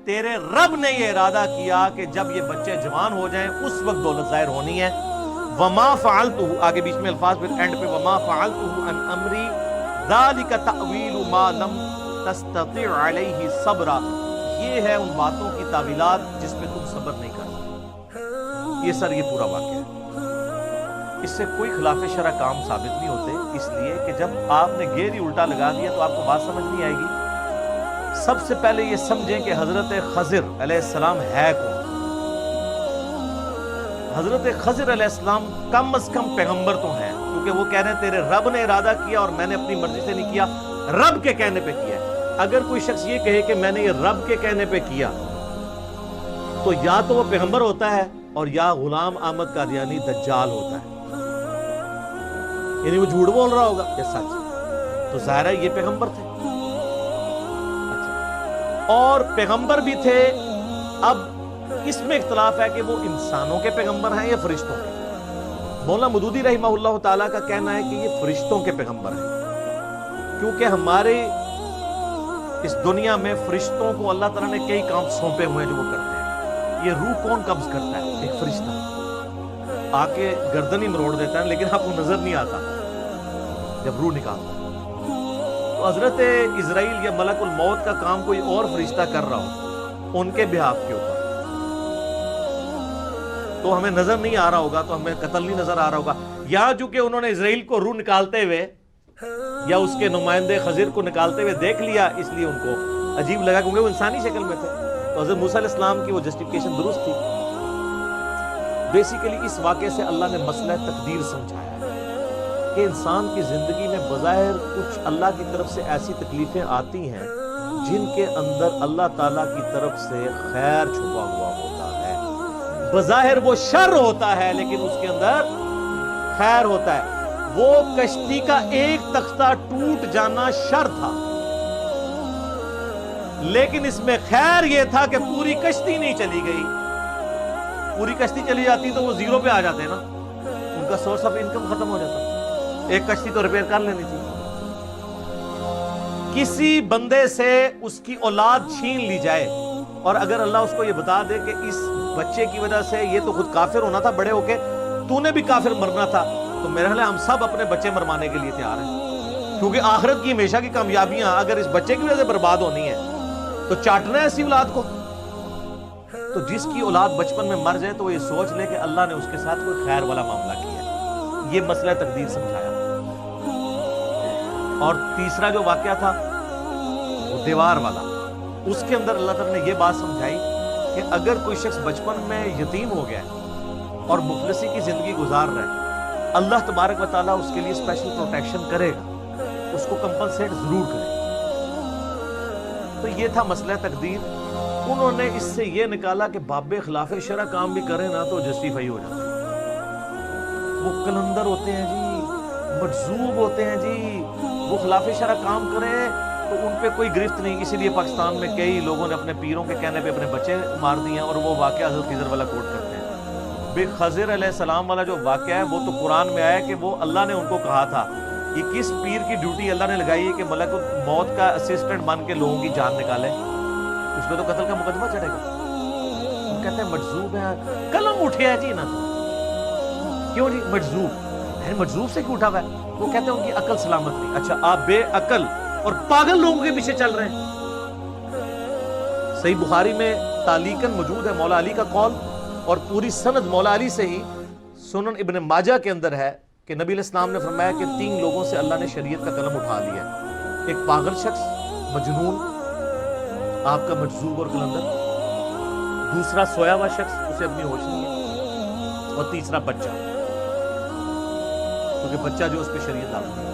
تیرے رب نے یہ ارادہ کیا کہ جب یہ بچے جوان ہو جائیں اس وقت دولت ظاہر ہونی ہے. وَمَا فَعَلْتُهُ، آگے بیچ میں الفاظ پھر اینڈ پہ وَمَا فَعَلْتُهُ عَنْ أَمْرِي ذَلِكَ تَأْوِيلُ مَا لَمْ تَسْتَطِعْ عَلَيْهِ صَبْرًا، یہ ہے ان باتوں کی تعویلات جس پہ تم صبر نہیں کر سکتے. یہ سر یہ پورا واقعہ ہے. اس سے کوئی خلاف شرع کام ثابت نہیں ہوتے، اس لیے کہ جب آپ نے گیر ہی الٹا لگا دیا تو آپ کو بات سمجھ نہیں آئے گی. سب سے پہلے یہ سمجھیں کہ حضرت خضر علیہ السلام ہے کون. حضرت خضر علیہ السلام کم از کم پیغمبر تو ہیں، کیونکہ وہ کہہ رہے ہیں تیرے رب نے ارادہ کیا اور میں نے اپنی مرضی سے نہیں کیا، رب کے کہنے پہ کیا ہے. اگر کوئی شخص یہ کہے کہ میں نے یہ رب کے کہنے پہ کیا تو یا تو وہ پیغمبر ہوتا ہے اور یا غلام احمد قادیانی دجال ہوتا ہے، یعنی وہ جھوٹ بول رہا ہوگا یا سچ. تو ظاہر ہے یہ پیغمبر تھے. اور پیغمبر بھی تھے. اب اس میں اختلاف ہے کہ وہ انسانوں کے پیغمبر ہیں یا فرشتوں کے. مولانا مودودی رحمہ اللہ تعالیٰ کا کہنا ہے کہ یہ فرشتوں کے پیغمبر ہیں، کیونکہ ہمارے اس دنیا میں فرشتوں کو اللہ تعالیٰ نے کئی کام سونپے ہوئے ہیں جو وہ کرتے ہیں. یہ روح کون قبض کرتا ہے؟ ایک فرشتہ آ کے گردن ہی مروڑ دیتا ہے، لیکن آپ کو نظر نہیں آتا جب روح نکالتا ہے. تو حضرت اسرائیل یا ملک الموت کا کام کوئی اور فرشتہ کر رہا ہو ان کے بہاف کے اوپر، تو ہمیں نظر نہیں آ رہا ہوگا، تو ہمیں قتل نہیں نظر آ رہا ہوگا. یا چونکہ انہوں نے اسرائیل کو روح نکالتے ہوئے یا اس کے نمائندے خضر کو نکالتے ہوئے دیکھ لیا، اس لیے ان کو عجیب لگا کیونکہ وہ انسانی شکل میں تھے. تو حضرت موسیٰ علیہ السلام کی وہ جسٹیفیکیشن درست تھی. بیسیکلی اس واقعے سے اللہ نے مسئلہ تقدیر سمجھایا ہے کہ انسان کی زندگی میں بظاہر کچھ اللہ کی طرف سے ایسی تکلیفیں آتی ہیں جن کے اندر اللہ تعالیٰ کی طرف سے خیر چھپا ہوا ہوتا ہے. بظاہر وہ شر ہوتا ہے لیکن اس کے اندر خیر ہوتا ہے. وہ کشتی کا ایک تختہ ٹوٹ جانا شر تھا، لیکن اس میں خیر یہ تھا کہ پوری کشتی نہیں چلی گئی. پوری کشتی چلی جاتی تو وہ زیرو پہ آ جاتے نا، ان کا سورس آف انکم ختم ہو جاتا. ایک کشتی تو ریپیئر کر لینی تھی. کسی بندے سے اس کی اولاد چھین لی جائے اور اگر اللہ اس کو یہ بتا دے کہ اس بچے کی وجہ سے یہ تو خود کافر ہونا تھا بڑے ہو کے، تو نے بھی کافر مرنا تھا، تو میرے خیال ہے ہم سب اپنے بچے مروانے کے لیے تیار ہیں، کیونکہ آخرت کی ہمیشہ کی کامیابیاں اگر اس بچے کی وجہ سے برباد ہونی ہے تو چاٹنا ہے ایسی اولاد کو. تو جس کی اولاد بچپن میں مر جائے تو وہ یہ سوچ لے کہ اللہ نے اس کے ساتھ کوئی خیر والا معاملہ کیا ہے. یہ مسئلہ تقدیر سمجھایا. اور تیسرا جو واقعہ تھا وہ دیوار والا، اس کے اندر اللہ تعالیٰ نے یہ بات سمجھائی کہ اگر کوئی شخص بچپن میں یتیم ہو گیا ہے اور مفلسی کی زندگی گزار رہا ہے، اللہ تبارک و تعالیٰ اس کے لیے اسپیشل پروٹیکشن کرے گا، اس کو کمپنسیٹ ضرور کرے گا. تو یہ تھا مسئلہ تقدیر. انہوں نے اس سے یہ نکالا کہ باب خلاف شرع کام بھی کرے نا تو جسٹیفائی ہو جاتا ہے. وہ کلندر ہوتے ہیں جی، مجذوب ہوتے ہیں جی، وہ خلاف شرع کام کریں تو ان پہ کوئی گرفت نہیں. اسی لیے پاکستان میں کئی لوگوں نے اپنے پیروں کے کہنے پہ اپنے بچے مار دیے ہیں، اور وہ واقعہ حضرت خضر والا کوٹ کرتے ہیں. بے خضر علیہ السلام والا جو واقعہ ہے وہ تو قرآن میں آیا کہ وہ اللہ نے ان کو کہا تھا کہ کس پیر کی ڈیوٹی اللہ نے لگائی ہے کہ ملک موت کا اسسٹنٹ بن کے لوگوں کی جان نکالے، اس پہ تو قتل کا مقدمہ چڑھے گا. وہ کہتے ہیں مجذوب ہے، قلم اٹھے ہے جی نا. کیوں جی مجذوب؟ مجذوب سے کیوں اٹھا ہوا ہے؟ وہ کہتے ہیں ان کی عقل سلامت نہیں. اچھا آپ بے عقل اور پاگل لوگوں کے پیچھے چل رہے ہیں. صحیح بخاری میں تعلیقاً موجود ہے مولا علی کا قول، اور پوری سند مولا علی سے ہی سنن ابن ماجہ کے اندر ہے کہ نبی علیہ السلام نے فرمایا کہ 3 لوگوں سے اللہ نے شریعت کا قلم اٹھا لیا. ایک پاگل شخص، مجنون، آپ کا مجذوب اور قلندر. دوسرا سویا ہوا شخص، اسے اپنی ہوش نہیں ہے. اور تیسرا بچہ، کیونکہ بچہ جو اس پہ شریعت لاگو ہے.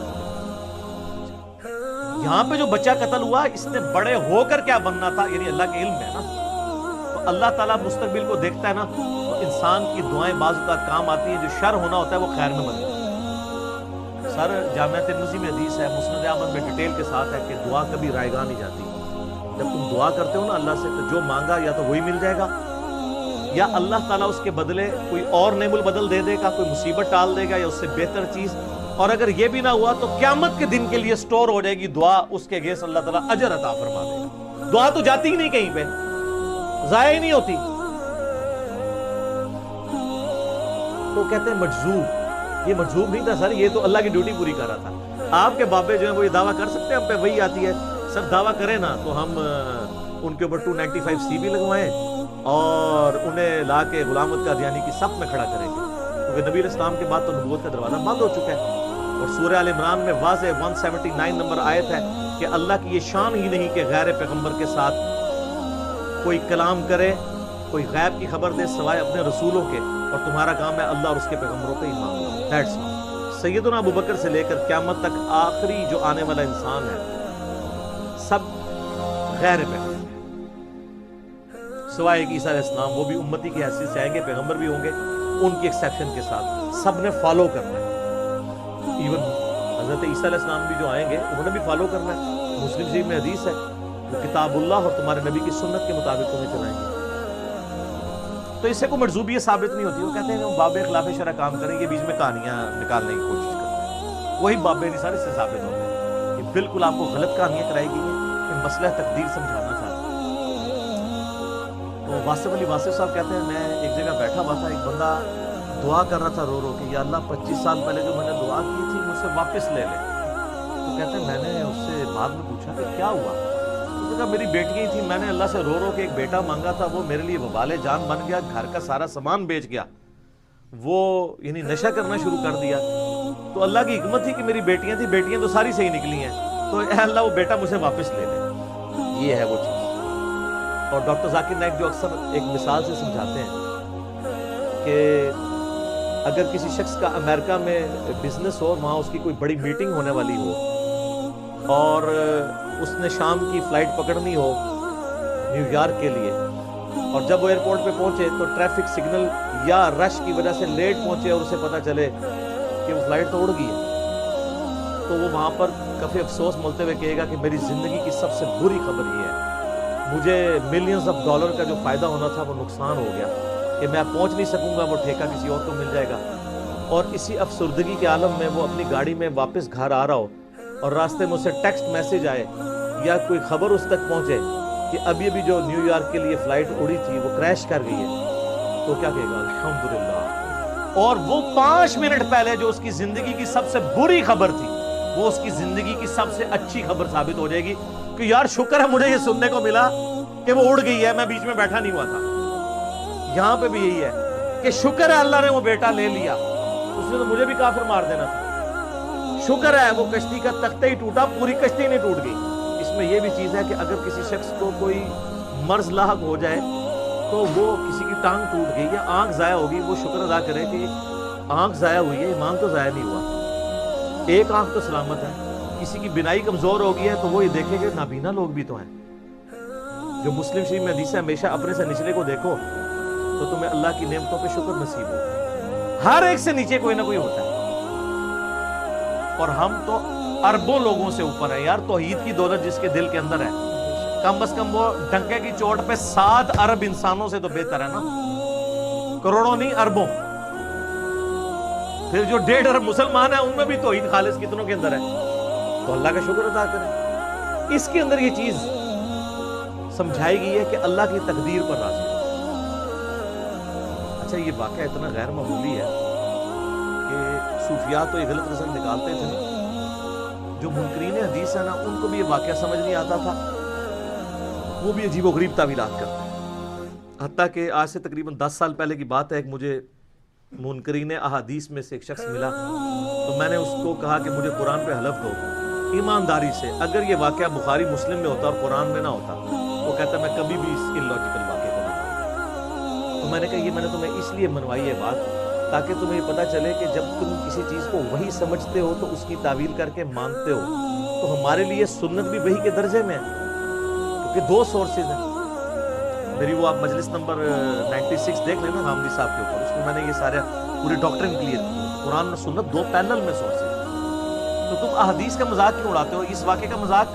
یہاں پہ جو بچہ قتل ہوا اس نے بڑے ہو کر کیا بننا تھا، یعنی اللہ کے علم ہے نا. تو اللہ تعالیٰ مستقبل کو دیکھتا ہے نا، تو انسان کی دعائیں بعض اوقات کام آتی ہیں. جو شر ہونا ہوتا ہے وہ خیر میں بدلتا ہے. سر جامعہ ترمذی میں حدیث ہے، مسند احمد میں ڈیٹیل کے ساتھ ہے کہ دعا کبھی رائے گاہ نہیں جاتی. جب تم دعا کرتے ہو نا اللہ سے، تو جو مانگا یا تو وہی مل جائے گا، یا اللہ تعالیٰ اس کے بدلے کوئی اور نعم البدل دے دے گا، کوئی مصیبت ٹال دے گا یا اس سے بہتر چیز. اور اگر یہ بھی نہ ہوا تو قیامت کے دن کے لیے سٹور ہو جائے گی دعا، اس کے گیس اللہ تعالیٰ اجر عطا فرما دے گا. دعا تو جاتی ہی نہیں کہیں پہ، ضائع ہی نہیں ہوتی. تو کہتے ہیں مجذوب. یہ مجذوب نہیں تھا سر، یہ تو اللہ کی ڈیوٹی پوری کر رہا تھا. آپ کے بابے جو ہیں وہ یہ دعویٰ کر سکتے ہیں ہم پہ وہی آتی ہے؟ سر دعویٰ کریں نا تو ہم ان کے اوپر 295C بھی لگوائیں اور انہیں لا کے غلام احمد قادیانی کی صف میں کھڑا کریں گے، کیونکہ نبی علیہ السلام کے بعد تو نبوت کا دروازہ بند ہو چکا ہے. اور سورہ آل عمران میں واضح 179 نمبر آیت ہے کہ اللہ کی یہ شان ہی نہیں کہ غیر پیغمبر کے ساتھ کوئی کلام کرے، کوئی غیب کی خبر دے سوائے اپنے رسولوں کے، اور تمہارا کام ہے اللہ اور اس کے پیغمبروں پہ ایمان لاؤ. That's all. سیدنا ابو بکر سے لے کر قیامت تک آخری جو آنے والا انسان ہے سب غیر پیغمبر سوائے کہ عیسیٰ علیہ السلام، وہ بھی امتی کی حیثیت سے آئیں گے، پیغمبر بھی ہوں گے ان کی ایکسیپشن کے ساتھ. سب نے فالو کرنا ہے. ایون حضرت عیسیٰ علیہ السلام بھی جو آئیں گے انہوں نے بھی فالو کرنا ہے. مسلم شریف میں حدیث ہے وہ کتاب اللہ اور تمہارے نبی کی سنت کے مطابق تمہیں چلائیں گے. تو اس سے کوئی مرزوبیت ثابت نہیں ہوتی. وہ کہتے ہیں کہ ہم باب خلاف شرع کام کریں گے، بیچ میں کہانیاں نکالنے کی کوشش کرتے ہیں. وہی باب نثار اس سے ثابت ہوتے ہیں کہ بالکل آپ کو غلط کہانیاں کرائی گئی ہیں کہ مسئلہ تقدیر سمجھانا چاہتے ہیں. تو واصف علی واصف صاحب کہتے ہیں میں ایک جگہ بیٹھا ہوا تھا، ایک بندہ دعا کر رہا تھا رو رو کہ یا اللہ 25 سال پہلے جو میں نے دعا کی تھی مجھ سے واپس لے لے. تو کہتے ہیں میں نے اس سے بعد میں پوچھا کہ کیا ہوا؟ اس نے کہا میری بیٹی تھی، میں نے اللہ سے رو رو کے ایک بیٹا مانگا تھا، وہ میرے لیے وبال جان بن گیا، گھر کا سارا سامان بیچ گیا، وہ یعنی نشہ کرنا شروع کر دیا. تو اللہ کی حکمت تھی کہ میری بیٹیاں تھیں، بیٹیاں تو ساری صحیح نکلی ہیں، تو اے اللہ وہ بیٹا مجھے واپس لے لے. یہ ہے وہ چیز. اور ڈاکٹر ذاکر نائک جو اکثر ایک مثال سے سمجھاتے ہیں کہ اگر کسی شخص کا امریکہ میں بزنس ہو، وہاں اس کی کوئی بڑی میٹنگ ہونے والی ہو اور اس نے شام کی فلائٹ پکڑنی ہو نیو یارک کے لیے، اور جب وہ ایئرپورٹ پہ پہنچے تو ٹریفک سگنل یا رش کی وجہ سے لیٹ پہنچے اور اسے پتہ چلے کہ وہ فلائٹ تو اڑ گئی ہے، تو وہ وہاں پر کافی افسوس ملتے ہوئے کہے گا کہ میری زندگی کی سب سے بری خبر یہ ہے، مجھے ملینز آف ڈالر کا جو فائدہ ہونا تھا وہ نقصان ہو گیا کہ میں پہنچ نہیں سکوں گا، وہ ٹھیکہ کسی اور کو مل جائے گا۔ اور اسی افسردگی کے عالم میں وہ اپنی گاڑی میں واپس گھر آ رہا ہو اور راستے میں اسے ٹیکسٹ میسج آئے یا کوئی خبر اس تک پہنچے کہ ابھی ابھی جو نیو یارک کے لیے فلائٹ اڑی تھی وہ کریش کر گئی ہے، تو کیا کہے گا؟ الحمدللہ۔ اور وہ 5 منٹ پہلے جو اس کی زندگی کی سب سے بری خبر تھی وہ اس کی زندگی کی سب سے اچھی خبر ثابت ہو جائے گی کہ یار شکر ہے مجھے یہ سننے کو ملا کہ وہ اڑ گئی ہے، میں بیچ میں بیٹھا نہیں ہوا تھا۔ یہاں پہ بھی یہی ہے کہ شکر ہے اللہ نے وہ بیٹا لے لیا، اس نے تو مجھے بھی کافر مار دینا تھا، شکر ہے وہ کشتی کا تختہ ہی ٹوٹا، پوری کشتی نہیں ٹوٹ گئی۔ اس میں یہ بھی چیز ہے کہ اگر کسی شخص کو کوئی مرض لاحق ہو جائے تو وہ کسی کی ٹانگ ٹوٹ گئی یا آنکھ ضائع ہوگی، وہ شکر ادا کرے کہ آنکھ ضائع ہوئی ہے، ایمان تو ضائع نہیں ہوا، ایک آنکھ تو سلامت ہے۔ کسی کی بینائی کمزور ہو گئی ہے تو وہ یہ دیکھے کہ نابینا لوگ بھی تو ہیں۔ جو مسلم شریف میں حدیث ہے ہمیشہ اپنے سے نچلے کو دیکھو تو تمہیں اللہ کی نعمتوں پہ شکر نصیب ہو۔ ہر ایک سے نیچے کوئی نہ کوئی ہوتا ہے، اور ہم تو اربوں لوگوں سے اوپر ہیں یار۔ توحید کی دولت جس کے دل کے اندر ہے، کم از کم وہ ڈنکے کی چوٹ پہ 7 ارب انسانوں سے تو بہتر ہے نا، کروڑوں نہیں اربوں۔ پھر جو 1.5 ارب مسلمان ہیں ان میں بھی توحید خالص کتنوں کے اندر ہے، تو اللہ کا شکر ادا کریں۔ اس کے اندر یہ چیز سمجھائی گئی ہے کہ اللہ کی تقدیر پر راضی ہو۔ اچھا یہ واقعہ اتنا غیر معمولی ہے کہ صوفیاء تو یہ غلط رسم نکالتے تھے نا، جو منکرین حدیث ہے نا ان کو بھی یہ واقعہ سمجھ نہیں آتا تھا، وہ بھی عجیب و غریب تعویلات کرتے ہیں۔ حتیٰ کہ آج سے تقریباً 10 سال پہلے کی بات ہے، ایک مجھے منکرین احادیث میں سے ایک شخص ملا، تو میں نے اس کو کہا کہ مجھے قرآن پہ حلف دو ایمانداری سے، اگر یہ واقعہ بخاری مسلم میں ہوتا اور قرآن میں نہ ہوتا، وہ کہتا میں کبھی بھی اس illogical واقعے کو نہ مانوں۔ تو میں نے کہا یہ میں نے تمہیں اس لیے منوائی ہے بات تاکہ تمہیں پتہ چلے کہ جب تم کسی چیز کو وحی سمجھتے ہو تو اس کی تعویل کر کے مانتے ہو، تو ہمارے لیے سنت بھی وحی کے درجے میں ہے، کیونکہ 2 سورسز ہیں۔ میری وہ آپ مجلس نمبر 96 دیکھ لینا غامدی صاحب کے اوپر، اس میں میں نے یہ سارے پوری ڈاکٹرن کلیئر کی، قرآن اور سنت 2 پینل میں سورسز۔ تو تم احادیث کا مذاق کیوں اڑاتے ہو؟ اس واقعے کا مذاق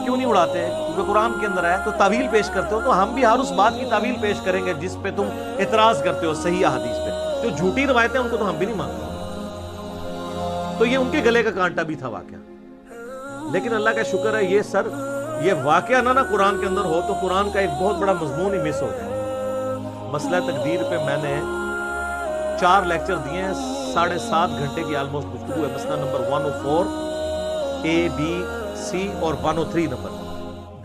کیوں نہیں اڑاتے؟ کیونکہ قرآن کے اندر ہے تو تعویل پیش کرتے ہو، تو ہم بھی ہر اس بات کی تعویل پیش کریں گے جس پہ تم اعتراض کرتے ہو صحیح احادیث پہ۔ جو جھوٹی روایتیں ان کو تو ہم بھی نہیں مانتے، تو یہ ان کے گلے کا کانٹا بھی تھا واقعہ۔ لیکن اللہ کا شکر ہے یہ واقعہ نہ قرآن کے اندر ہو تو قرآن کا ایک بہت بڑا مضمون ہی مس ہو جائے۔ مسئلہ تقدیر پہ میں نے 4 لیکچر دیے ہیں، 7.5 گھنٹے کی آلموسٹ گفتگو ہے۔ مسئلہ نمبر 104 A B C اور 103 نمبر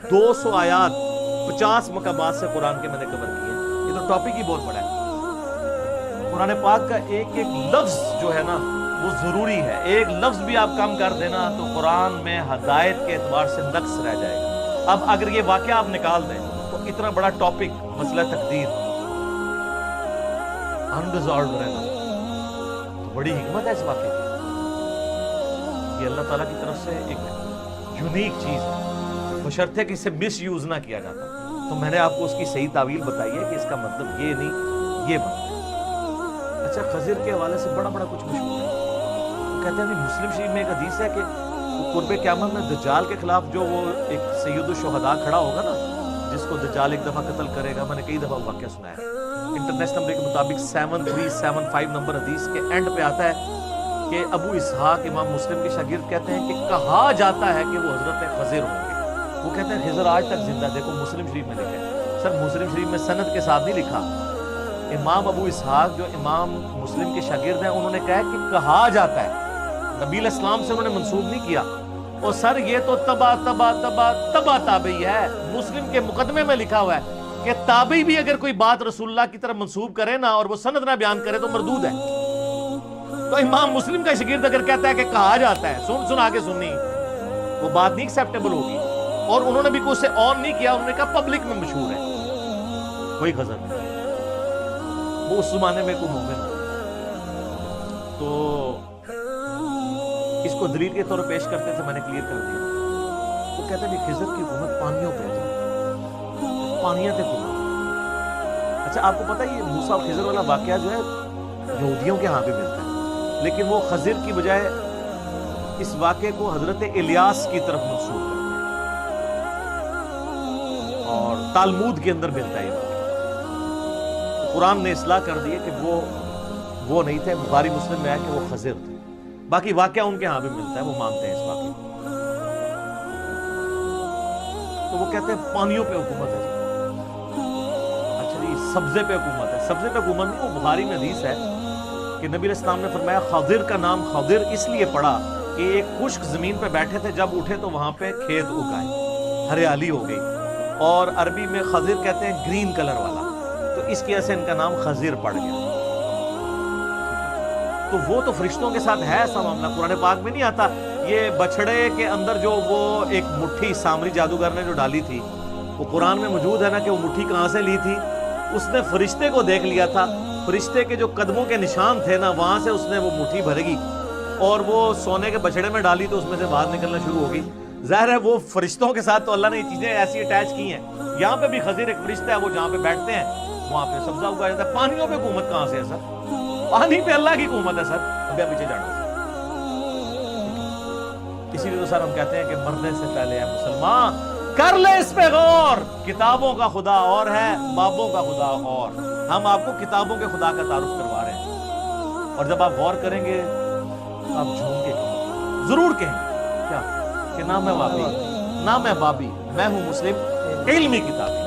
200 آیات 50 مقامات سے قرآن کے میں نے کور کیے ہیں۔ یہ تو ٹاپک ہی بہت بڑا ہے۔ قرآن پاک کا ایک ایک لفظ جو ہے نا وہ ضروری ہے، ایک لفظ بھی آپ کم کر دینا تو قرآن میں ہدایت کے اعتبار سے نقص رہ جائے گا۔ اب اگر یہ واقعہ آپ نکال دیں تو اتنا بڑا ٹاپک مسئلہ تقدیر انریزالوڈ رہنا، تو بڑی حکمت ہے اس واقعے کی۔ یہ اللہ تعالیٰ کی طرف سے ایک یونیک چیز ہے، بشرطے کہ اسے مس یوز نہ کیا جاتا۔ تو میں نے آپ کو اس کی صحیح تعویل بتائی ہے کہ اس کا مطلب یہ نہیں، یہ بات ہے۔ اچھا خضر کے حوالے سے بڑا کچھ مشہور ہے، وہ کہتے ہیں مسلم شریف میں ایک حدیث ہے کہ قرب قیامت میں دجال کے خلاف جو وہ ایک سید الشہداء کھڑا ہوگا نا، جس کو دجال ایک دفعہ قتل کرے گا، میں نے کئی دفعہ واقعہ سنا ہے۔ انٹرنیشنل نمبر کے مطابق 7375 نمبر حدیث کے اینڈ پہ آتا ہے کہ ابو اسحاق امام مسلم کے شاگرد کہتے ہیں کہ کہا جاتا ہے کہ وہ حضرت خضر ہوں گے۔ وہ کہتے ہیں خضر آج تک زندہ، دیکھو مسلم شریف میں لکھا ہے، سر مسلم شریف میں سند کے ساتھ نہیں لکھا۔ امام ابو اسحاق جو امام مسلم کے شاگرد ہیں انہوں نے کہا کہ کہا جاتا ہے، نبی علیہ السلام سے انہوں نے منسوب نہیں کیا۔ اور سر یہ تو تبا تابعی ہے، مسلم کے مقدمے میں لکھا ہوا ہے کہ تابعی بھی اگر کوئی بات رسول اللہ کی طرف منسوب کرے نا اور وہ سند نہ بیان کرے تو مردود ہے۔ تو امام مسلم کا شاگرد اگر کہتا ہے کہ کہا جاتا ہے، سن آگے سننی، وہ بات نہیں ایکسیپٹیبل ہوگی۔ اور انہوں نے بھی کوئی اسے آن نہیں کیا، انہوں نے کہا پبلک میں مشہور ہے، کوئی غضب نہیں۔ وہ اس زمانے میں کوئی مومن ہو تو اس کو دلیل کے طور پر پیش کرتے تھے. میں نے کلیئر کر دیا. وہ کہتے ہیں خضر کی حکومت پانیوں پہ ہے, پانیاں تھے حکومت. اچھا آپ کو پتہ ہے یہ موسیٰ اور خضر والا واقعہ جو ہے یہودیوں کے ہاں بھی ملتا ہے, لیکن وہ خضر کی بجائے اس واقعے کو حضرت الیاس کی طرف منسوب کرتے ہیں, اور تالمود کے اندر ملتا ہے یہ واقعہ. قرآن نے اصلاح کر دی ہے کہ وہ نہیں تھے, بخاری مسلم میں ہے کہ وہ خضر تھے. باقی واقعہ ان کے ہاں بھی ملتا ہے, وہ مانتے ہیں اس واقعے کو. تو وہ کہتے ہیں پانیوں پہ حکومت ہے. اچھا جی سبزے پہ حکومت ہے. سبزے پہ حکومت نہیں, وہ بخاری میں حدیث ہے کہ نبی علیہ السلام نے فرمایا خضر کا نام خضر اس لیے پڑا کہ ایک خشک زمین پہ بیٹھے تھے, جب اٹھے تو وہاں پہ کھیت اگائے, ہریالی ہو گئی, اور عربی میں خضر کہتے ہیں گرین کلر والا, تو اس کی وجہ سے ان کا نام خضر پڑ گیا. تو وہ تو فرشتوں کے ساتھ ہے ایسا معاملہ, قرآن پاک میں نہیں آتا. یہ بچڑے کے اندر جو وہ ایک مٹھی سامری جادوگر نے جو ڈالی تھی, وہ قرآن میں موجود ہے نا کہ وہ مٹھی کہاں سے لی تھی. اس نے فرشتے کو دیکھ لیا تھا, فرشتے کے جو قدموں کے نشان تھے نا, وہاں سے اس نے وہ مٹھی بھرے گی اور وہ سونے کے بچڑے میں ڈالی تو اس میں سے باہر نکلنا شروع ہوگی. ظاہر ہے وہ فرشتوں کے ساتھ تو اللہ نے یہ چیزیں ایسی اٹیچ کی ہیں. یہاں پہ بھی خضر ایک فرشتہ ہے, وہ جہاں پہ بیٹھتے ہیں وہاں پہ سبزہ اگایا جاتا ہے. پانیوں پہ حکومت کہاں سے ہے سر؟ پانی پہ اللہ کی حکومت ہے سر. ابھی پیچھے جانا, اسی لیے تو سر ہم کہتے ہیں کہ مرنے سے پہلے ہے مسلمان کر لے اس پہ غور. کتابوں کا خدا اور ہے, بابوں کا خدا اور. ہم آپ کو کتابوں کے خدا کا تعارف کروا رہے ہیں, اور جب آپ غور کریں گے آپ جھوم کے ضرور کہیں گے کیا کہ نہ میں وابی نہ میں بابی, میں ہوں مسلم علمی کتاب.